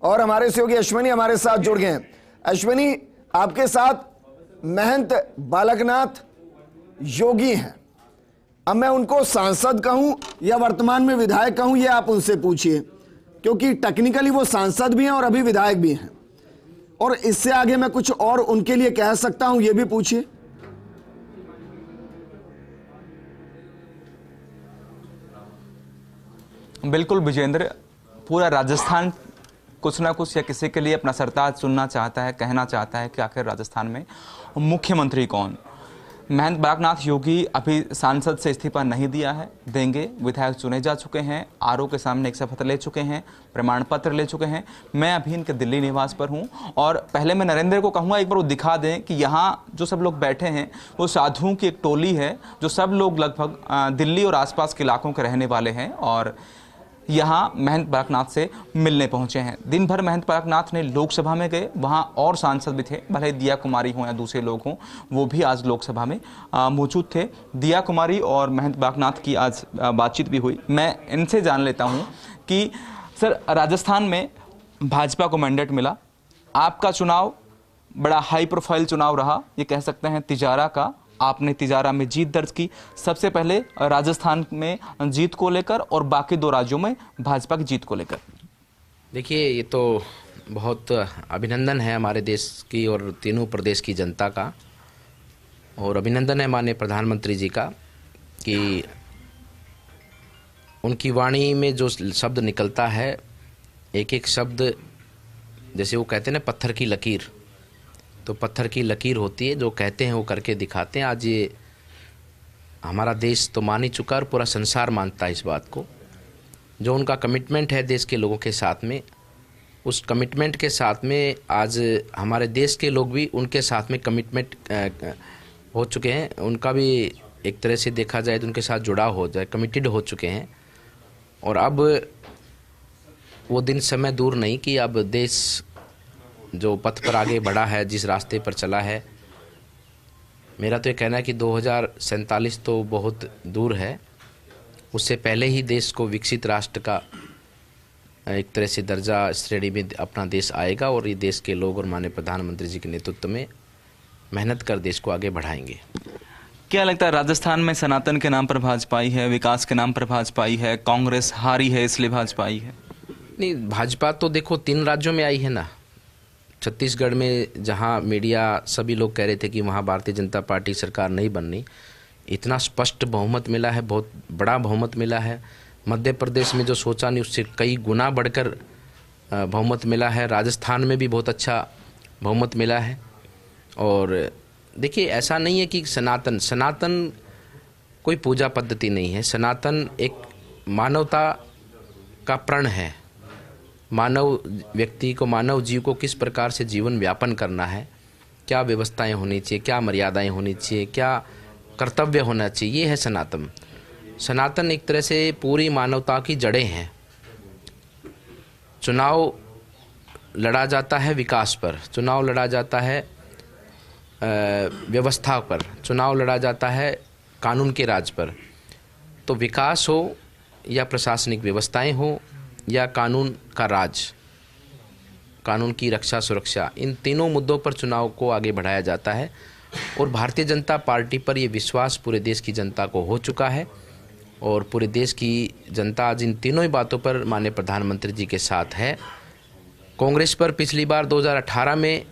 और हमारे सहयोगी अश्विनी हमारे साथ जुड़ गए हैं। अश्विनी, आपके साथ महंत बालकनाथ योगी हैं। अब मैं उनको सांसद कहूं या वर्तमान में विधायक कहूं, ये आप उनसे पूछिए, क्योंकि टेक्निकली वो सांसद भी हैं और अभी विधायक भी हैं। और इससे आगे मैं कुछ और उनके लिए कह सकता हूं, ये भी पूछिए। बिल्कुल विजेंद्र, पूरा राजस्थान कुछ ना कुछ या किसी के लिए अपना सरताज चुनना चाहता है, कहना चाहता है कि आखिर राजस्थान में मुख्यमंत्री कौन। महंत बालकनाथ योगी अभी सांसद से इस्तीफा नहीं दिया है, देंगे। विधायक चुने जा चुके हैं, आरओ के सामने एक शपथ ले चुके हैं, प्रमाण पत्र ले चुके हैं। मैं अभी इनके दिल्ली निवास पर हूं और पहले मैं नरेंद्र को कहूंगा एक बार वो दिखा दें कि यहाँ जो सब लोग बैठे हैं वो साधुओं की एक टोली है, जो सब लोग लगभग दिल्ली और आसपास के इलाकों के रहने वाले हैं और यहाँ महंत बालकनाथ से मिलने पहुंचे हैं। दिन भर महंत बालकनाथ ने लोकसभा में गए, वहाँ और सांसद भी थे, भले दिया कुमारी हों या दूसरे लोग हों, वो भी आज लोकसभा में मौजूद थे। दिया कुमारी और महंत बालकनाथ की आज बातचीत भी हुई। मैं इनसे जान लेता हूँ कि सर, राजस्थान में भाजपा को मैंडेट मिला, आपका चुनाव बड़ा हाई प्रोफाइल चुनाव रहा, ये कह सकते हैं तिजारा का। आपने तिजारा में जीत दर्ज की, सबसे पहले राजस्थान में जीत को लेकर और बाकी दो राज्यों में भाजपा की जीत को लेकर। देखिए, ये तो बहुत अभिनंदन है हमारे देश की और तीनों प्रदेश की जनता का, और अभिनंदन है माननीय प्रधानमंत्री जी का कि उनकी वाणी में जो शब्द निकलता है, एक एक शब्द जैसे वो कहते हैं ना पत्थर की लकीर, तो पत्थर की लकीर होती है, जो कहते हैं वो करके दिखाते हैं। आज ये हमारा देश तो मान ही चुका और पूरा संसार मानता है इस बात को। जो उनका कमिटमेंट है देश के लोगों के साथ में, उस कमिटमेंट के साथ में आज हमारे देश के लोग भी उनके साथ में कमिटमेंट हो चुके हैं। उनका भी एक तरह से देखा जाए तो उनके साथ जुड़ाव हो जाए, कमिटेड हो चुके हैं। और अब वो दिन समय दूर नहीं कि अब देश जो पथ पर आगे बढ़ा है, जिस रास्ते पर चला है, मेरा तो ये कहना है कि 2047 तो बहुत दूर है, उससे पहले ही देश को विकसित राष्ट्र का एक तरह से दर्जा श्रेणी में अपना देश आएगा और ये देश के लोग और माननीय प्रधानमंत्री जी के नेतृत्व में मेहनत कर देश को आगे बढ़ाएंगे। क्या लगता है, राजस्थान में सनातन के नाम पर भाजपा आई है, विकास के नाम पर भाजपा आई है, कांग्रेस हारी है इसलिए भाजपा आई है? नहीं, भाजपा तो देखो 3 राज्यों में आई है ना। छत्तीसगढ़ में जहां मीडिया सभी लोग कह रहे थे कि वहां भारतीय जनता पार्टी सरकार नहीं बननी, इतना स्पष्ट बहुमत मिला है, बहुत बड़ा बहुमत मिला है। मध्य प्रदेश में जो सोचा नहीं उससे कई गुना बढ़कर बहुमत मिला है। राजस्थान में भी बहुत अच्छा बहुमत मिला है। और देखिए, ऐसा नहीं है कि सनातन कोई पूजा पद्धति नहीं है। सनातन एक मानवता का प्रण है। मानव व्यक्ति को, मानव जीव को किस प्रकार से जीवन व्यापन करना है, क्या व्यवस्थाएं होनी चाहिए, क्या मर्यादाएं होनी चाहिए, क्या कर्तव्य होना चाहिए, ये है सनातन। सनातन एक तरह से पूरी मानवता की जड़ें हैं। चुनाव लड़ा जाता है विकास पर, चुनाव लड़ा जाता है व्यवस्था पर, चुनाव लड़ा जाता है कानून के राज पर। तो विकास हो या प्रशासनिक व्यवस्थाएं हो या कानून का राज, कानून की रक्षा सुरक्षा, इन तीनों मुद्दों पर चुनाव को आगे बढ़ाया जाता है। और भारतीय जनता पार्टी पर ये विश्वास पूरे देश की जनता को हो चुका है और पूरे देश की जनता आज इन तीनों ही बातों पर माननीय प्रधानमंत्री जी के साथ है। कांग्रेस पर पिछली बार 2018 में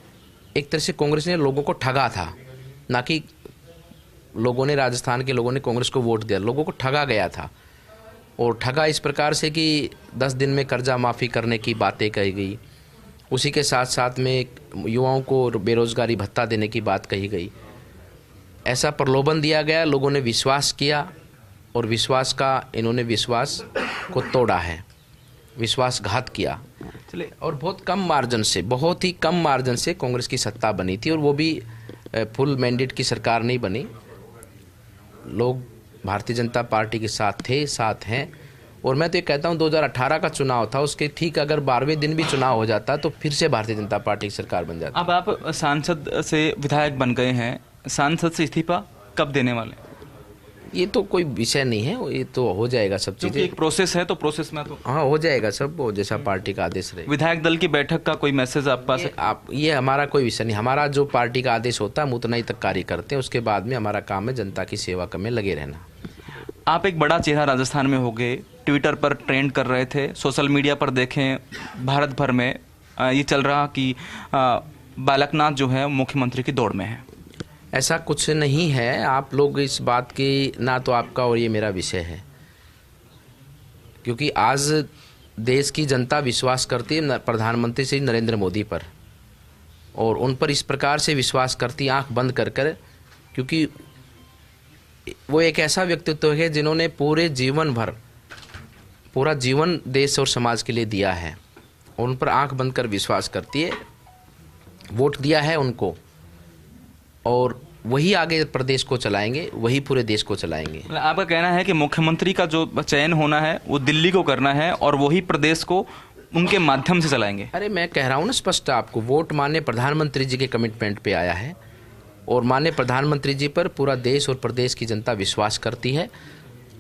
एक तरह से कांग्रेस ने लोगों को ठगा था, ना कि लोगों ने, राजस्थान के लोगों ने कांग्रेस को वोट दिया, लोगों को ठगा गया था। और ठगा इस प्रकार से कि 10 दिन में कर्जा माफ़ी करने की बातें कही गई, उसी के साथ साथ में युवाओं को बेरोजगारी भत्ता देने की बात कही गई। ऐसा प्रलोभन दिया गया, लोगों ने विश्वास किया और विश्वास का इन्होंने विश्वास को तोड़ा है, विश्वासघात किया। चले, और बहुत कम मार्जिन से, बहुत ही कम मार्जिन से कांग्रेस की सत्ता बनी थी और वो भी फुल मैंडेट की सरकार नहीं बनी। लोग भारतीय जनता पार्टी के साथ थे, साथ हैं। और मैं तो ये कहता हूँ 2018 का चुनाव था, उसके ठीक अगर 12वें दिन भी चुनाव हो जाता तो फिर से भारतीय जनता पार्टी की सरकार बन जाती। अब आप सांसद से विधायक बन गए हैं, सांसद से इस्तीफा कब देने वाले? ये तो कोई विषय नहीं है, ये तो हो जाएगा सब क्योंकि चीज़ें। एक प्रोसेस है, तो प्रोसेस में तो हाँ, हो जाएगा सब, वो जैसा पार्टी का आदेश रहे। विधायक दल की बैठक का कोई मैसेज आप पास? ये हमारा कोई विषय नहीं, हमारा जो पार्टी का आदेश होता है हम उतना ही तक कार्य करते हैं, उसके बाद में हमारा काम है जनता की सेवा में लगे रहना। आप एक बड़ा चेहरा राजस्थान में हो गए, ट्विटर पर ट्रेंड कर रहे थे, सोशल मीडिया पर देखें भारत भर में ये चल रहा कि बालकनाथ जो है मुख्यमंत्री की दौड़ में है। ऐसा कुछ नहीं है, आप लोग इस बात की, ना तो आपका और ये मेरा विषय है, क्योंकि आज देश की जनता विश्वास करती है प्रधानमंत्री श्री नरेंद्र मोदी पर, और उन पर इस प्रकार से विश्वास करती आंख बंद कर कर, क्योंकि वो एक ऐसा व्यक्तित्व है जिन्होंने पूरे जीवन भर पूरा जीवन देश और समाज के लिए दिया है, और उन पर आंख बंद कर विश्वास करती है। वोट दिया है उनको, और वही आगे प्रदेश को चलाएंगे, वही पूरे देश को चलाएंगे। आपका कहना है कि मुख्यमंत्री का जो चयन होना है वो दिल्ली को करना है और वही प्रदेश को उनके माध्यम से चलाएंगे? अरे मैं कह रहा हूँ ना स्पष्ट आपको, वोट माननीय प्रधानमंत्री जी के कमिटमेंट पे आया है, और माननीय प्रधानमंत्री जी पर पूरा देश और प्रदेश की जनता विश्वास करती है,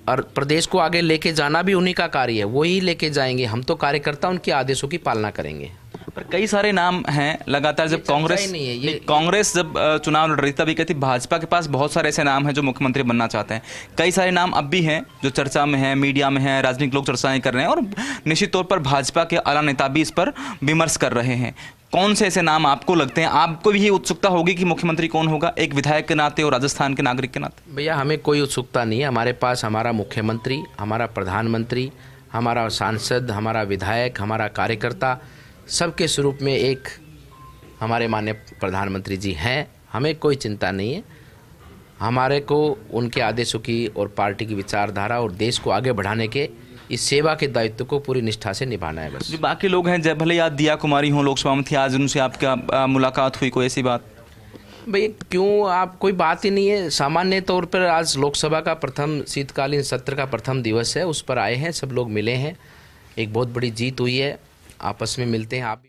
और प्रदेश को आगे लेके जाना भी उन्हीं का कार्य है, वही लेके जाएंगे। हम तो कार्यकर्ता उनके आदेशों की पालना करेंगे। पर कई सारे नाम हैं लगातार, जब कांग्रेस जब चुनाव लड़ रही थी तभी कहती भाजपा के पास बहुत सारे ऐसे नाम हैं जो मुख्यमंत्री बनना चाहते हैं। कई सारे नाम अब भी हैं जो चर्चा में हैं, मीडिया में हैं, राजनीतिक लोग चर्चाएं कर रहे हैं, और निश्चित तौर पर भाजपा के आला नेता भी इस पर विमर्श कर रहे हैं। कौन से ऐसे नाम आपको लगते हैं, आपको भी ये उत्सुकता होगी कि मुख्यमंत्री कौन होगा, एक विधायक के नाते और राजस्थान के नागरिक के नाते? भैया हमें कोई उत्सुकता नहीं है, हमारे पास हमारा मुख्यमंत्री, हमारा प्रधानमंत्री, हमारा सांसद, हमारा विधायक, हमारा कार्यकर्ता, सबके स्वरूप में एक हमारे माननीय प्रधानमंत्री जी हैं। हमें कोई चिंता नहीं है, हमारे को उनके आदेशों की और पार्टी की विचारधारा और देश को आगे बढ़ाने के इस सेवा के दायित्व को पूरी निष्ठा से निभाना है बस। जो बाकी लोग हैं, जब भले याद दिया कुमारी हों, लोकसभा में थी, आज उनसे आपका मुलाकात हुई, कोई ऐसी बात? भाई क्यों, आप कोई बात ही नहीं है। सामान्य तौर पर आज लोकसभा का प्रथम शीतकालीन सत्र का प्रथम दिवस है, उस पर आए हैं, सब लोग मिले हैं, एक बहुत बड़ी जीत हुई है, आपस में मिलते हैं। आप